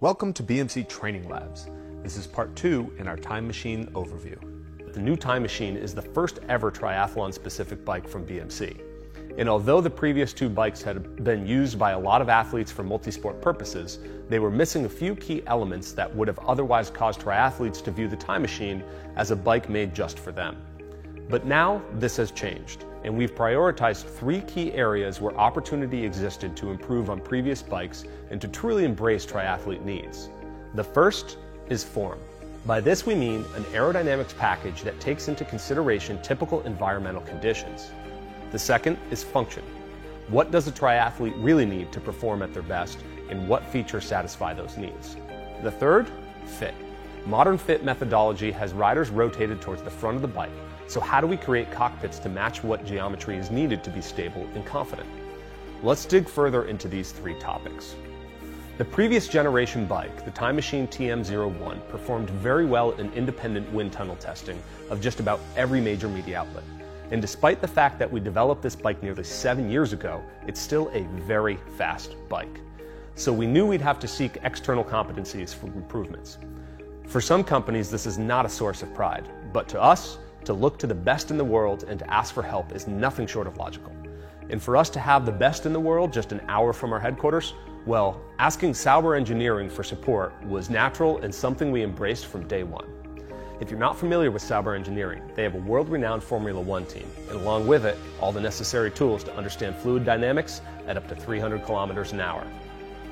Welcome to BMC Training Labs. This is part 2 in our Time Machine overview. The new Time Machine is the first ever triathlon-specific bike from BMC. And although the previous 2 bikes had been used by a lot of athletes for multi-sport purposes, they were missing a few key elements that would have otherwise caused triathletes to view the Time Machine as a bike made just for them. But now this has changed, and we've prioritized 3 key areas where opportunity existed to improve on previous bikes and to truly embrace triathlete needs. The first is form. By this we mean an aerodynamics package that takes into consideration typical environmental conditions. The second is function. What does a triathlete really need to perform at their best, and what features satisfy those needs? The third, fit. Modern fit methodology has riders rotated towards the front of the bike. So how do we create cockpits to match what geometry is needed to be stable and confident? Let's dig further into these 3 topics. The previous generation bike, the Time Machine TM01, performed very well in independent wind tunnel testing of just about every major media outlet. And despite the fact that we developed this bike nearly 7 years ago, it's still a very fast bike. So we knew we'd have to seek external competencies for improvements. For some companies, this is not a source of pride, but to us, to look to the best in the world and to ask for help is nothing short of logical. And for us to have the best in the world just an hour from our headquarters, well, asking Sauber Engineering for support was natural and something we embraced from day one. If you're not familiar with Sauber Engineering, they have a world-renowned Formula One team, and along with it, all the necessary tools to understand fluid dynamics at up to 300 kilometers an hour.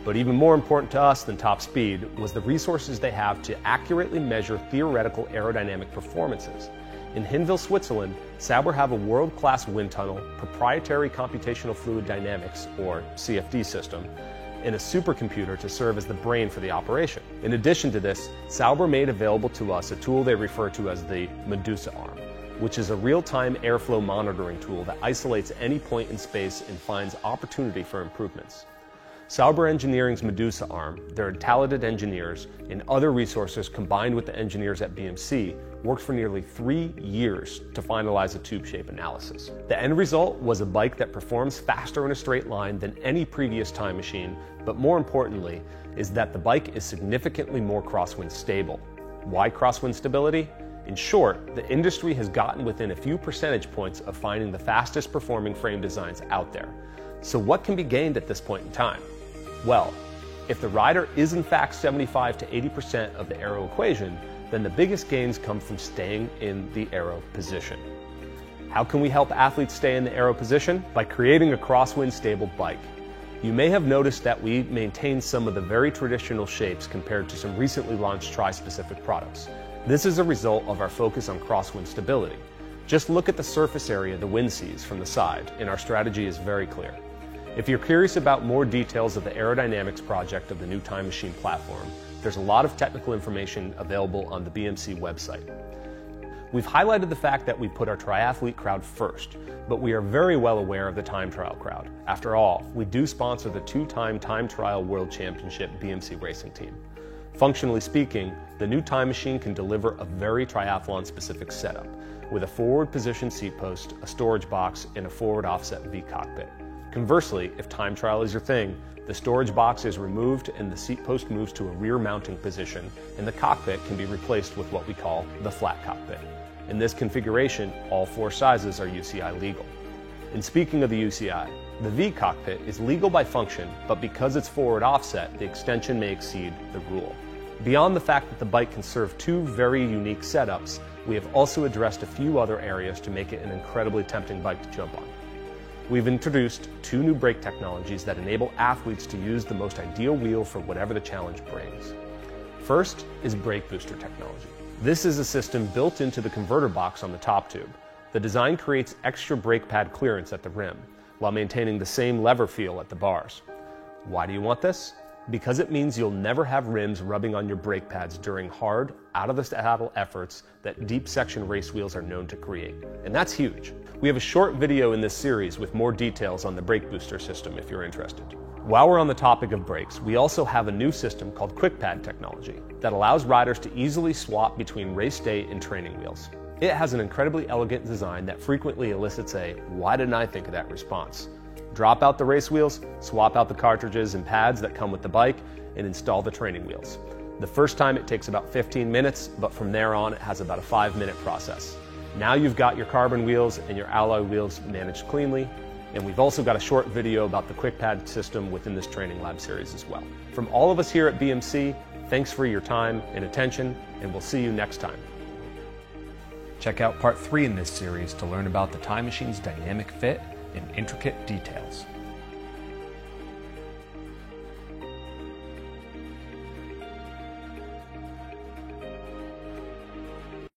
But even more important to us than top speed was the resources they have to accurately measure theoretical aerodynamic performances. In Hinwil, Switzerland, Sauber have a world-class wind tunnel, proprietary computational fluid dynamics, or CFD system, and a supercomputer to serve as the brain for the operation. In addition to this, Sauber made available to us a tool they refer to as the Medusa arm, which is a real-time airflow monitoring tool that isolates any point in space and finds opportunity for improvements. Sauber Engineering's Medusa arm, their talented engineers, and other resources combined with the engineers at BMC worked for nearly 3 years to finalize a tube shape analysis. The end result was a bike that performs faster in a straight line than any previous Time Machine, but more importantly is that the bike is significantly more crosswind stable. Why crosswind stability? In short, the industry has gotten within a few percentage points of finding the fastest performing frame designs out there. So what can be gained at this point in time? Well, if the rider is in fact 75 to 80% of the aero equation, then the biggest gains come from staying in the aero position. How can we help athletes stay in the aero position? By creating a crosswind stable bike. You may have noticed that we maintain some of the very traditional shapes compared to some recently launched tri-specific products. This is a result of our focus on crosswind stability. Just look at the surface area the wind sees from the side, and our strategy is very clear. If you're curious about more details of the aerodynamics project of the new Time Machine platform, there's a lot of technical information available on the BMC website. We've highlighted the fact that we put our triathlete crowd first, but we are very well aware of the time trial crowd. After all, we do sponsor the 2-time Time Trial World Championship BMC racing team. Functionally speaking, the new Time Machine can deliver a very triathlon-specific setup, with a forward position seat post, a storage box, and a forward offset V cockpit. Conversely, if time trial is your thing, the storage box is removed and the seat post moves to a rear mounting position, and the cockpit can be replaced with what we call the flat cockpit. In this configuration, all 4 sizes are UCI legal. And speaking of the UCI, the V cockpit is legal by function, but because it's forward offset, the extension may exceed the rule. Beyond the fact that the bike can serve 2 very unique setups, we have also addressed a few other areas to make it an incredibly tempting bike to jump on. We've introduced 2 new brake technologies that enable athletes to use the most ideal wheel for whatever the challenge brings. First is brake booster technology. This is a system built into the converter box on the top tube. The design creates extra brake pad clearance at the rim, while maintaining the same lever feel at the bars. Why do you want this? Because it means you'll never have rims rubbing on your brake pads during hard, out-of-the-saddle efforts that deep section race wheels are known to create. And that's huge. We have a short video in this series with more details on the brake booster system if you're interested. While we're on the topic of brakes, we also have a new system called QuickPad technology that allows riders to easily swap between race day and training wheels. It has an incredibly elegant design that frequently elicits a "why didn't I think of that" response. Drop out the race wheels, swap out the cartridges and pads that come with the bike, and install the training wheels. The first time it takes about 15 minutes, but from there on it has about a 5-minute process. Now you've got your carbon wheels and your alloy wheels managed cleanly, and we've also got a short video about the QuickPad system within this training lab series as well. From all of us here at BMC, thanks for your time and attention, and we'll see you next time. Check out part 3 in this series to learn about the Time Machine's dynamic fit and intricate details.